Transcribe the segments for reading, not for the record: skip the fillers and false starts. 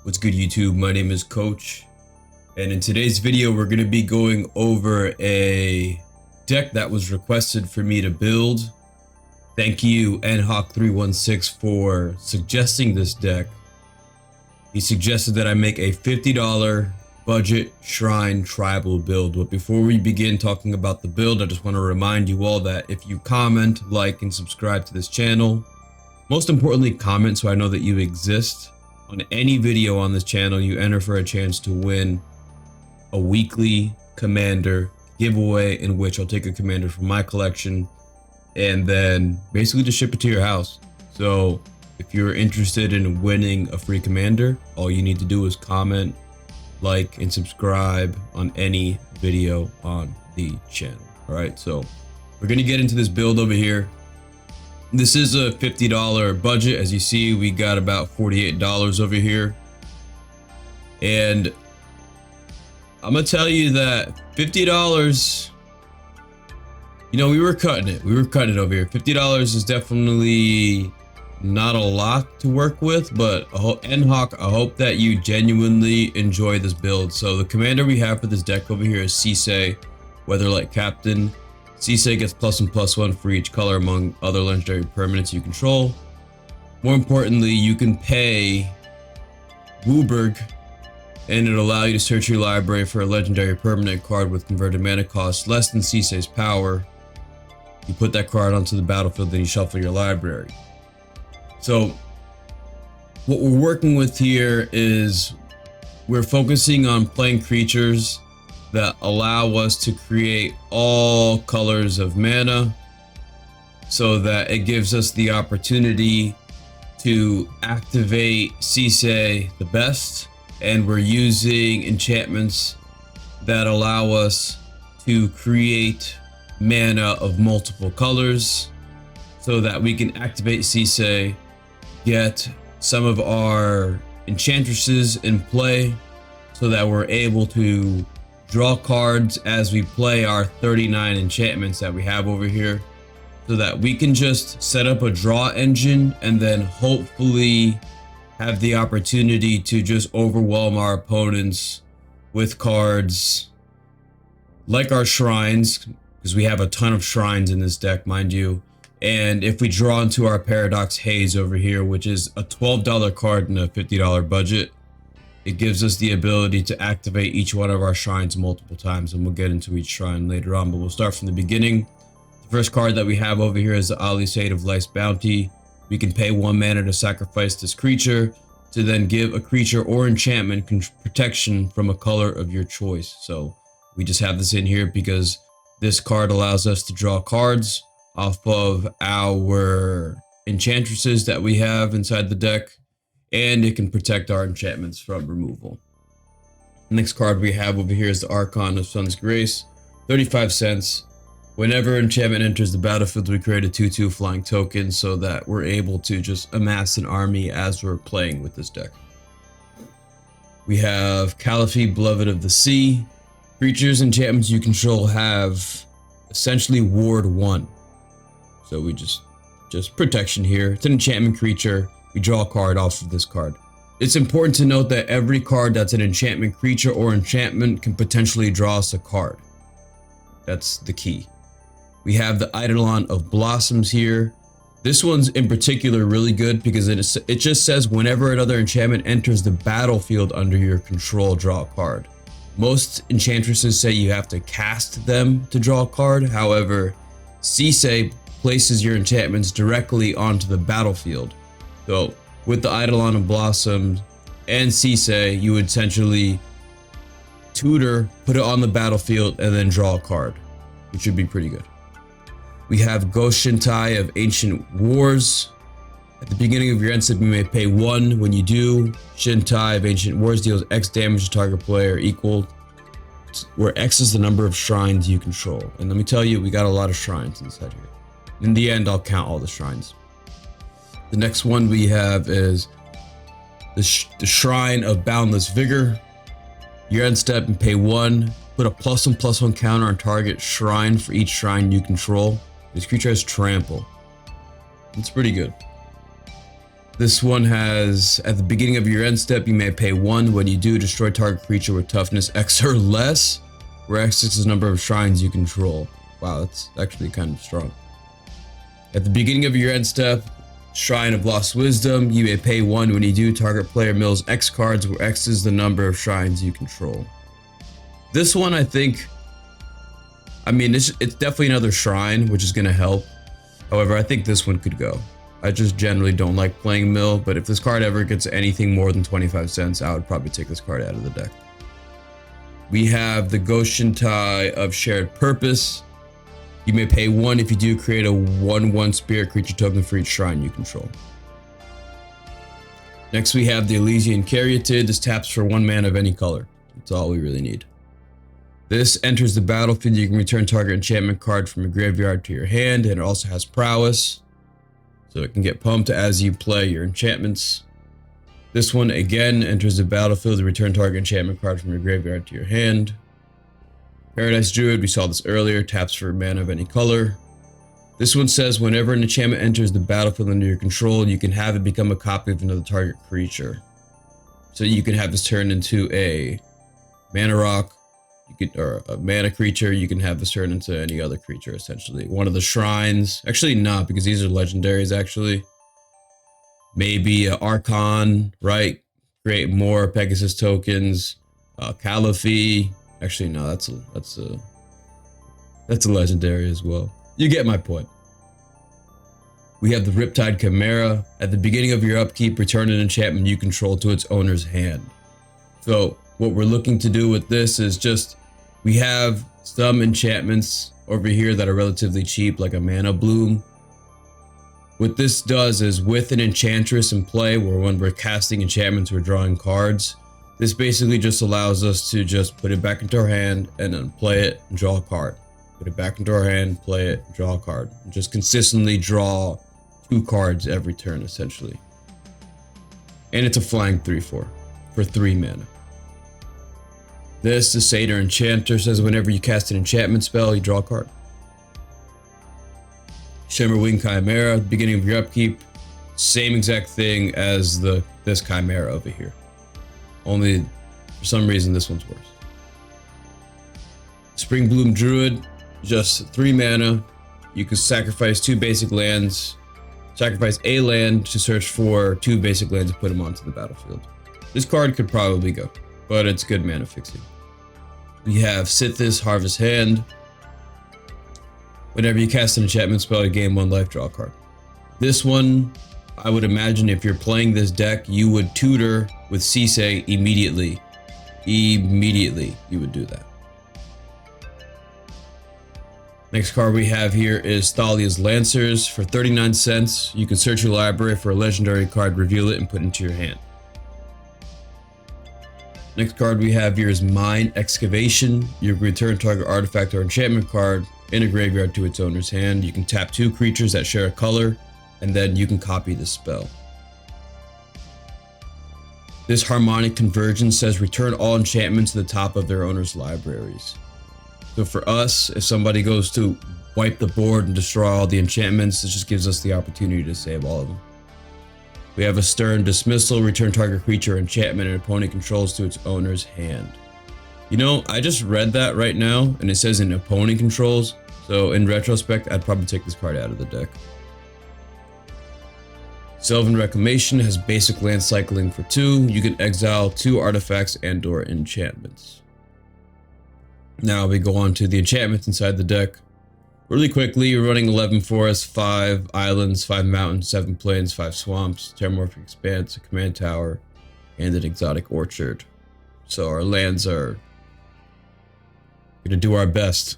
What's good, YouTube? My name is Coach, and in today's video we're going to be going over a deck that was requested for me to build. Thank you NHawk316 for suggesting this deck. He suggested that I make a $50 budget shrine tribal build. But before we begin talking about the build, I just want to remind you all that if you comment, like, and subscribe to this channel, most importantly comment so I know that you exist. On any video on this channel, you enter for a chance to win a weekly commander giveaway in which I'll take a commander from my collection and then basically just ship it to your house. So if you're interested in winning a free commander, all you need to do is comment, like, and subscribe on any video on the channel. All right, so we're gonna get into this build over here. This is a $50 budget. As you see, we got about $48 over here. And I'm gonna tell you that $50, you know, we were cutting it over here. $50 is definitely not a lot to work with, but NHawk, I hope that you genuinely enjoy this build. So the commander we have for this deck over here is Sisay, Weatherlight Captain. Sisay gets +1/+1 for each color among other legendary permanents you control. More importantly, you can pay Wooburg, and it'll allow you to search your library for a legendary permanent card with converted mana cost less than Sisay's power. You put that card onto the battlefield, then you shuffle your library. So what we're working with here is we're focusing on playing creatures that allow us to create all colors of mana so that it gives us the opportunity to activate Sisay the best. And we're using enchantments that allow us to create mana of multiple colors so that we can activate Sisay, get some of our enchantresses in play so that we're able to draw cards as we play our 39 enchantments that we have over here, so that we can just set up a draw engine and then hopefully have the opportunity to just overwhelm our opponents with cards like our shrines, because we have a ton of shrines in this deck, mind you. And if we draw into our Paradox Haze over here, which is a $12 card in a $50 budget, it gives us the ability to activate each one of our shrines multiple times, and we'll get into each shrine later on, but we'll start from the beginning. The first card that we have over here is the Elysium of Life's Bounty. We can pay 1 mana to sacrifice this creature to then give a creature or enchantment protection from a color of your choice. So we just have this in here because this card allows us to draw cards off of our enchantresses that we have inside the deck, and it can protect our enchantments from removal. The next card we have over here is the Archon of Sun's Grace, 35 cents. Whenever enchantment enters the battlefield, we create a 2/2 flying token so that we're able to just amass an army as we're playing with this deck. We have Caliphate, Beloved of the Sea. Creatures and enchantments you control have essentially ward 1. So we just protection here. It's an enchantment creature. We draw a card off of this card. It's important to note that every card that's an enchantment creature or enchantment can potentially draw us a card. That's the key. We have the Eidolon of Blossoms here. This one's in particular really good because it just says whenever another enchantment enters the battlefield under your control, draw a card. Most enchantresses say you have to cast them to draw a card. However, Sisay places your enchantments directly onto the battlefield. So with the Eidolon of Blossoms and Sisay, you would essentially tutor, put it on the battlefield, and then draw a card, which should be pretty good. We have Ghost Shintai of Ancient Wars. At the beginning of your end step, you may pay 1. When you do, Shintai of Ancient Wars deals X damage to target player equal, where X is the number of shrines you control. And let me tell you, we got a lot of shrines inside here. In the end, I'll count all the shrines. The next one we have is the Shrine of Boundless Vigor. Your end step and pay 1. Put a +1/+1 counter on target shrine for each shrine you control. This creature has trample. It's pretty good. This one has, at the beginning of your end step, you may pay 1. When you do, destroy target creature with toughness X or less, where X is the number of shrines you control. Wow, that's actually kind of strong. At the beginning of your end step, Shrine of Lost Wisdom, you may pay 1. When you do, target player mills X cards, where X is the number of shrines you control. This one, I think, I mean, it's definitely another shrine, which is going to help. However, I think this one could go. I just generally don't like playing mill, but if this card ever gets anything more than 25 cents, I would probably take this card out of the deck. We have the Goshen Tie of Shared Purpose. You may pay 1. If you do, create a 1/1 spirit creature token for each shrine you control. Next, we have the Elysium Carriage. This taps for 1 mana of any color. That's all we really need. This enters the battlefield. You can return target enchantment card from your graveyard to your hand, and it also has prowess, so it can get pumped as you play your enchantments. This one again enters the battlefield to return target enchantment card from your graveyard to your hand. Paradise Druid, we saw this earlier, taps for mana of any color. This one says whenever an enchantment enters the battlefield under your control, you can have it become a copy of another target creature. So you can have this turned into a mana rock, or a mana creature. You can have this turn into any other creature, essentially. One of the shrines. Actually not, because these are legendaries, actually. Maybe Archon, right? Create more Pegasus tokens. Caliphy. Actually, no, that's a legendary as well. You get my point. We have the Riptide Chimera. At the beginning of your upkeep, return an enchantment you control to its owner's hand. So what we're looking to do with this is just, we have some enchantments over here that are relatively cheap, like a Mana Bloom. What this does is, with an enchantress in play, where when we're casting enchantments, we're drawing cards, this basically just allows us to just put it back into our hand and then play it and draw a card. Put it back into our hand, play it, draw a card. And just consistently draw 2 cards every turn, essentially. And it's a flying 3/4 for 3 mana. This, the Satyr Enchanter, says whenever you cast an enchantment spell, you draw a card. Shimmerwing Chimera, beginning of your upkeep, same exact thing as this Chimera over here. Only, for some reason, this one's worse. Springbloom Druid, just 3 mana. You can sacrifice 2 basic lands. Sacrifice a land to search for 2 basic lands and put them onto the battlefield. This card could probably go, but it's good mana fixing. We have Sithis Harvest Hand. Whenever you cast an enchantment spell, you gain 1 life, draw a card. This one, I would imagine if you're playing this deck, you would tutor with Sisei immediately. Immediately, you would do that. Next card we have here is Thalia's Lancers. For 39 cents, you can search your library for a legendary card, reveal it, and put it into your hand. Next card we have here is Mine Excavation. You return target artifact or enchantment card in a graveyard to its owner's hand. You can tap 2 creatures that share a color, and then you can copy the spell. This Harmonic Convergence says return all enchantments to the top of their owner's libraries. So for us, if somebody goes to wipe the board and destroy all the enchantments, this just gives us the opportunity to save all of them. We have a Stern Dismissal, return target creature or enchantment an opponent controls to its owner's hand. You know, I just read that right now, and it says an opponent controls, so in retrospect, I'd probably take this card out of the deck. Sylvan Reclamation has basic land cycling for 2. You can exile 2 artifacts and or enchantments. Now we go on to the enchantments inside the deck. Really quickly, we're running 11 forests, 5 islands, 5 mountains, 7 plains, 5 swamps, Terramorphic Expanse, a command tower, and an exotic orchard. So our lands are gonna do our best.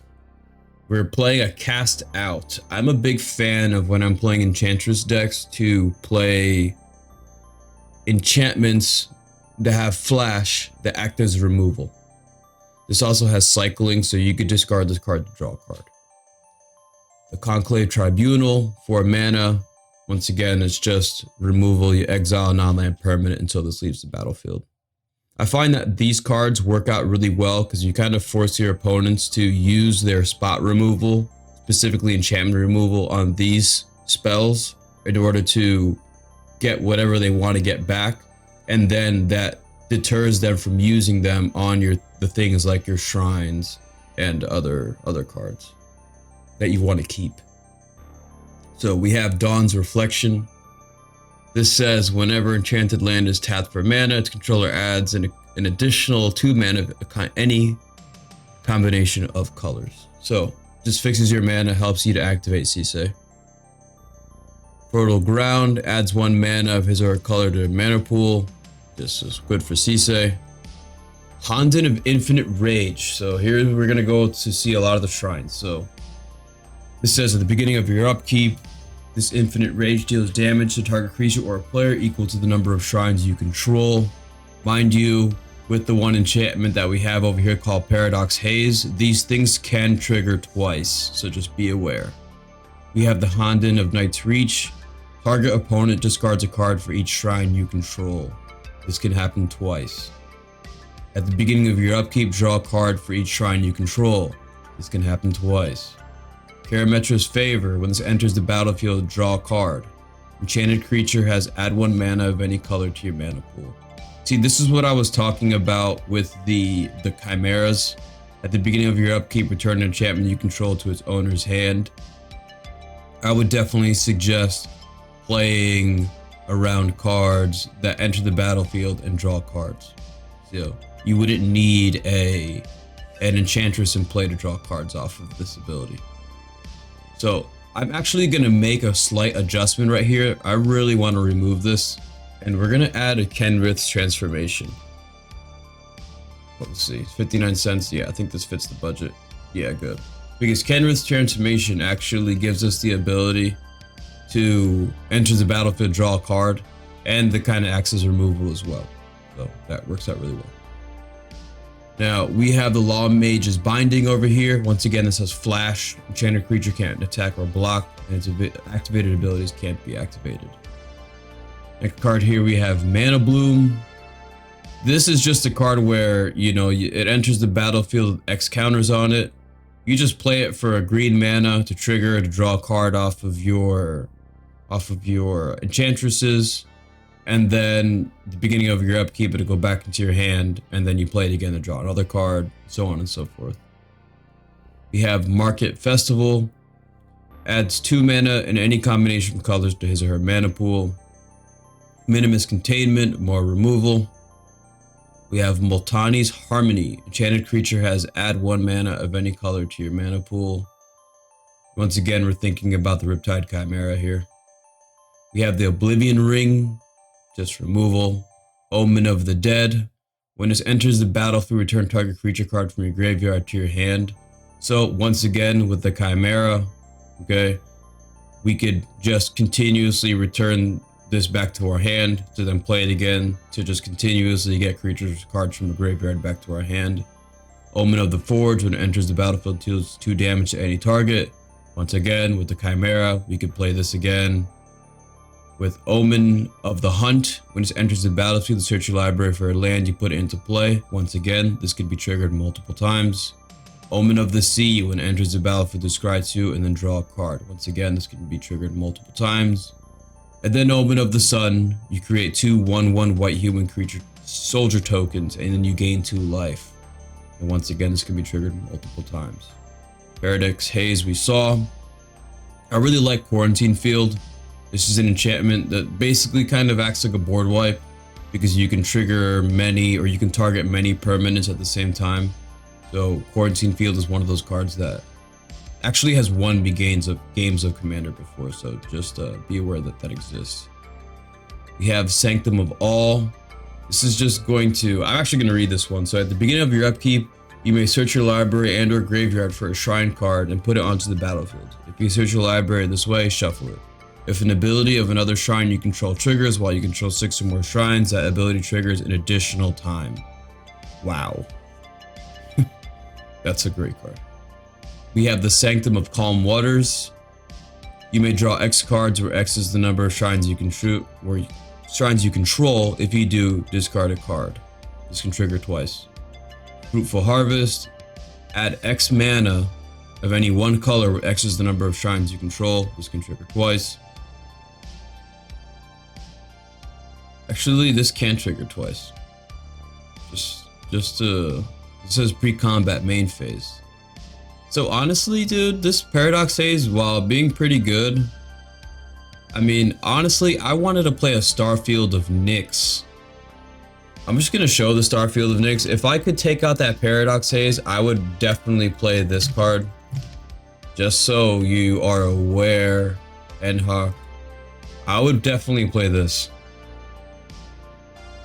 We're playing a Cast Out. I'm a big fan of, when I'm playing Enchantress decks, to play enchantments that have flash that act as removal. This also has cycling, so you could discard this card to draw a card. The Conclave Tribunal, 4 mana. Once again, it's just removal. You exile a non-land permanent until this leaves the battlefield. I find that these cards work out really well because you kind of force your opponents to use their spot removal, specifically enchantment removal, on these spells in order to get whatever they want to get back, and then that deters them from using them on the things like your shrines and other cards that you want to keep. So we have Dawn's Reflection. This says whenever enchanted land is tapped for mana, its controller adds an additional 2 mana of any combination of colors. So just fixes your mana, helps you to activate Sisay. Fertile Ground adds 1 mana of his or her color to the mana pool. This is good for Sisay. Honden of Infinite Rage. So here we're gonna go to see a lot of the shrines. So this says at the beginning of your upkeep, this Infinite Rage deals damage to target creature or a player equal to the number of shrines you control. Mind you, with the one enchantment that we have over here called Paradox Haze, these things can trigger twice, so just be aware. We have the Honden of Night's Reach. Target opponent discards a card for each shrine you control. This can happen twice. At the beginning of your upkeep, draw a card for each shrine you control. This can happen twice. Karametra's Favor. When this enters the battlefield, draw a card. Enchanted creature has add 1 mana of any color to your mana pool. See, this is what I was talking about with the chimeras. At the beginning of your upkeep, return an enchantment you control to its owner's hand. I would definitely suggest playing around cards that enter the battlefield and draw cards. So you wouldn't need an enchantress in play to draw cards off of this ability. So I'm actually going to make a slight adjustment right here. I really want to remove this, and we're going to add a Kenrith's Transformation. Let's see, 59 cents. Yeah, I think this fits the budget. Yeah, good. Because Kenrith's Transformation actually gives us the ability to enter the battlefield, draw a card, and the kind of acts as removal as well. So that works out really well. Now we have the Law Mage's Binding over here. Once again, this has flash. Enchanted creature can't attack or block, and its activated abilities can't be activated. Next card here we have Mana Bloom. This is just a card where, you know, it enters the battlefield with X counters on it. You just play it for a green mana to trigger to draw a card off of your enchantresses, and then at the beginning of your upkeep it'll go back into your hand, and then you play it again to draw another card, so on and so forth. We have Market Festival. Adds 2 mana and any combination of colors to his or her mana pool. Minimus Containment, more removal. We have Multani's Harmony. Enchanted creature has add 1 mana of any color to your mana pool. Once again, we're thinking about the Riptide Chimera here. We have the Oblivion Ring, just removal. Omen of the Dead. When this enters the battlefield, return target creature card from your graveyard to your hand. So once again, with the Chimera, okay, we could just continuously return this back to our hand to then play it again to just continuously get creatures cards from the graveyard back to our hand. Omen of the Forge. When it enters the battlefield, deals 2 damage to any target. Once again, with the Chimera, we could play this again. With Omen of the Hunt, when it enters the battlefield, search your library for a land, you put it into play. Once again, this could be triggered multiple times. Omen of the Sea, when it enters the battlefield, discard 2 and then draw a card. Once again, this can be triggered multiple times. And then Omen of the Sun, you create 2 1/1 white human creature soldier tokens, and then you gain 2 life. And once again, this can be triggered multiple times. Paradox Haze we saw. I really like Quarantine Field. This is an enchantment that basically kind of acts like a board wipe, because you can trigger many, or you can target many permanents at the same time. So Quarantine Field is one of those cards that actually has won me games of Commander before, so just be aware that that exists. We have Sanctum of All. This is just going to, I'm actually going to read this one. So at the beginning of your upkeep, you may search your library and or graveyard for a shrine card and put it onto the battlefield. If you search your library this way, shuffle it. If an ability of another shrine you control triggers while you control 6 or more shrines, that ability triggers an additional time. Wow. That's a great card. We have the Sanctum of Calm Waters. You may draw X cards, where X is the number of shrines you control. If you do, discard a card. This can trigger twice. Fruitful Harvest. Add X mana of any one color, where X is the number of shrines you control. This can trigger twice. Actually, this can trigger twice. Just to, it says pre-combat main phase. So honestly, dude, this Paradox Haze, while being pretty good, I mean, honestly, I wanted to play a Starfield of Nyx. I'm just gonna show the Starfield of Nyx. If I could take out that Paradox Haze, I would definitely play this card. Just so you are aware, Enhawk, I would definitely play this.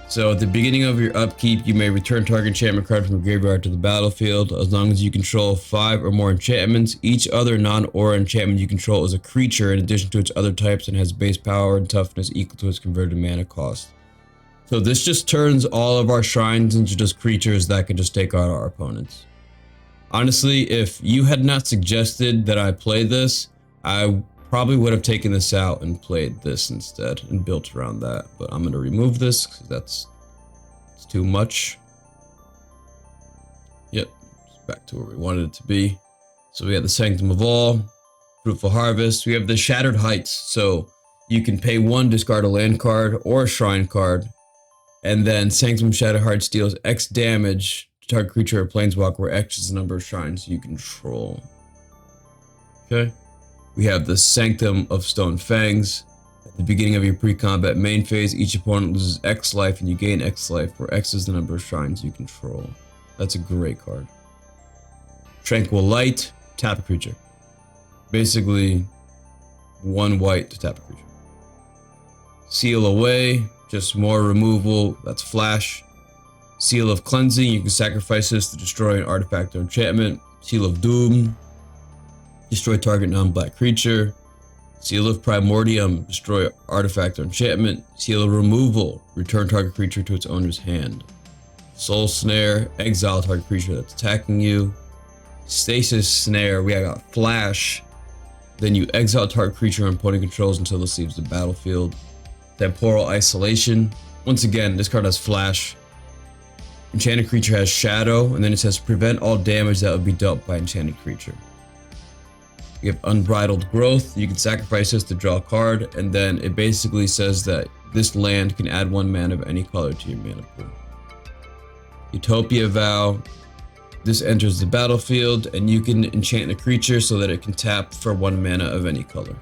So at the beginning of your upkeep, you may return target enchantment card from the graveyard to the battlefield. As long as you control 5 or more enchantments, each other non-aura enchantment you control is a creature in addition to its other types and has base power and toughness equal to its converted mana cost. So this just turns all of our shrines into just creatures that can just take out our opponents. Honestly, if you had not suggested that I play this, I probably would have taken this out and played this instead and built around that. But I'm going to remove this because it's too much. Yep, it's back to where we wanted it to be. So we have the Sanctum of All, Fruitful Harvest. We have the Shattered Heights. So you can pay 1, discard a land card or a shrine card. And then Sanctum Shattered Heights deals X damage to target creature or planeswalker where X is the number of shrines you control. Okay. We have the Sanctum of Stone Fangs. At the beginning of your pre-combat main phase, each opponent loses X life and you gain X life, where X is the number of shrines you control. That's a great card. Tranquil Light, tap a creature. Basically, 1 white to tap a creature. Seal Away, just more removal, that's flash. Seal of Cleansing, you can sacrifice this to destroy an artifact or enchantment. Seal of Doom, destroy target non-black creature. Seal of Primordium, destroy artifact or enchantment. Seal of Removal, return target creature to its owner's hand. Soul Snare, exile target creature that's attacking you. Stasis Snare, we got Flash. Then you exile target creature and opponent controls until this leaves the battlefield. Temporal Isolation, once again, this card has Flash. Enchanted creature has Shadow, and then it says prevent all damage that would be dealt by enchanted creature. You have Unbridled Growth. You can sacrifice this to draw a card, and then it basically says that this land can add 1 mana of any color to your mana pool. Utopia Vow. This enters the battlefield, and you can enchant a creature so that it can tap for 1 mana of any color.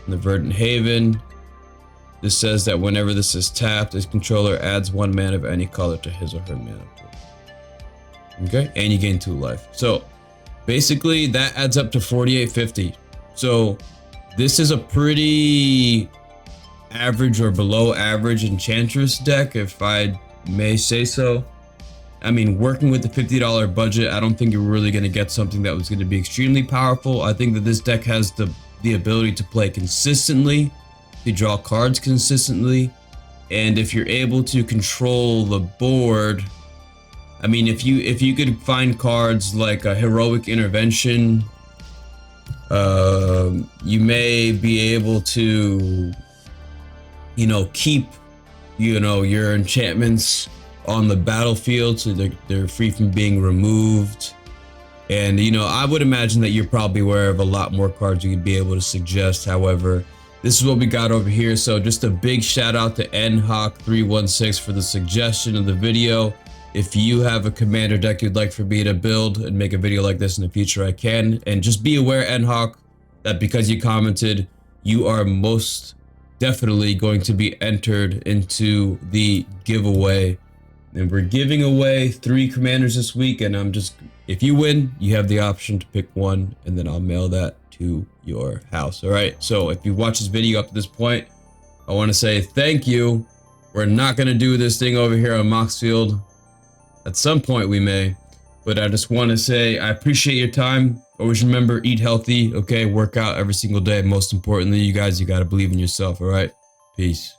In the Verdant Haven, this says that whenever this is tapped, its controller adds 1 mana of any color to his or her mana pool. Okay, and you gain 2 life. So basically, that adds up to 4850. So this is a pretty average or below average Enchantress deck, if I may say so. I mean, working with the $50 budget, I don't think you're really going to get something that was going to be extremely powerful. I think that this deck has the ability to play consistently, to draw cards consistently, and if you're able to control the board, I mean, if you could find cards like a Heroic Intervention, you may be able to, keep, your enchantments on the battlefield so they're free from being removed. And, I would imagine that you're probably aware of a lot more cards you could be able to suggest. However, this is what we got over here. So just a big shout out to Nhawk316 for the suggestion of the video. If you have a commander deck you'd like for me to build and make a video like this in the future, I can. And just be aware, Nhawk, that because you commented, you are most definitely going to be entered into the giveaway. And we're giving away 3 commanders this week, and if you win, you have the option to pick one, and then I'll mail that to your house. All right, so if you've watched this video up to this point, I want to say thank you. We're not going to do this thing over here on Moxfield. At some point we may, but I just want to say I appreciate your time. Always remember, eat healthy, okay? Work out every single day. Most importantly, you guys, you got to believe in yourself, all right? Peace.